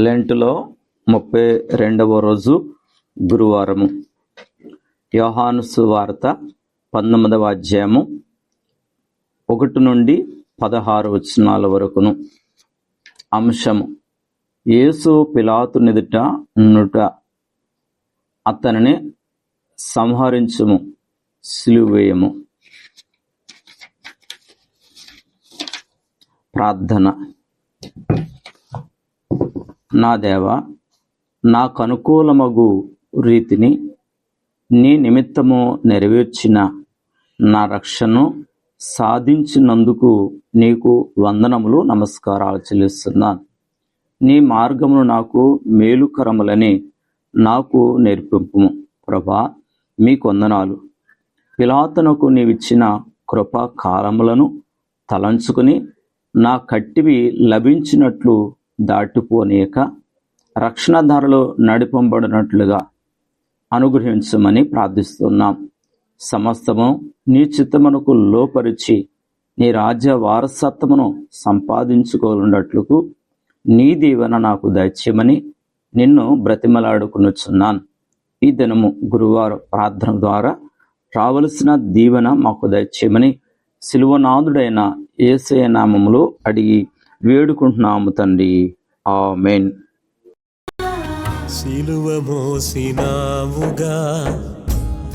లెంటులో 32వ రోజు గురువారము. యోహాను సువార్త 19వ అధ్యాయము 1 నుండి 16 వచనాల వరకును. అంశము: యేసు పిలాతు ఎదుట నుండుట, అతనిని సంహరించుము, సిలువ వేయము. ప్రార్థన. నా దేవా, నాకు అనుకూలమగు రీతిని నీ నిమిత్తము నెరవేర్చిన నా రక్షణను సాధించినందుకు నీకు వందనములు, నమస్కారాలు చెల్లిస్తున్నాను. నీ మార్గమును నాకు మేలుకరములని నాకు నేర్పింపుము. ప్రభా, మీకు వందనాలు. పిలాతునకు నీవిచ్చిన కృపా కాలములను తలంచుకుని నా కట్టివి లభించినట్లు దాటిపోనీయక రక్షణ ధరలు నడిపబడినట్లుగా అనుగ్రహించమని ప్రార్థిస్తున్నాం. సమస్తము నీ చిత్తమునకు లోపరిచి నీ రాజ్య వారసత్వమును సంపాదించుకోనున్నట్లుకు నీ దీవెన నాకు దయచేయమని నిన్ను బ్రతిమలాడుకునుచున్నాను. ఈ దినము గురువారం ప్రార్థన ద్వారా రావలసిన దీవెన మాకు దయచేయమని సిలువనాథుడైన యేసయ్య నామములో అడిగి వేడుకుంటున్నాము తండ్రి. ఆమేన్. సిలువ మోసినావుగా,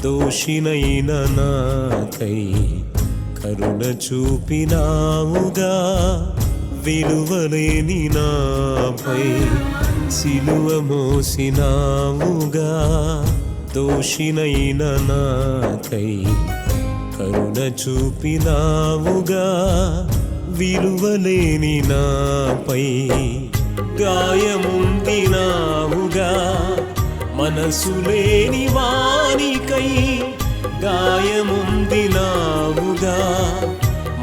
దోషినైన నాకై కరుణ చూపినావుగా, విలువలేని నాపై. సిలువ మోసినావుగా, దోషినైన నాకై కరుణ చూపినావుగా, విలువలేని నాపై. గాయముందినావుగా మనసులేని వానికై, గాయముందినావుగా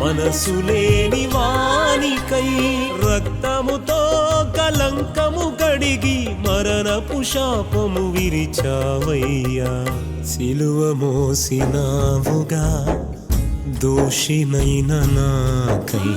మనసులేని వానికై. రక్తముతో కలంకము కడిగి మరణపు శాపము విరిచావయ్యా. సిలువ మోసినావుగా, దోషినైన నాకై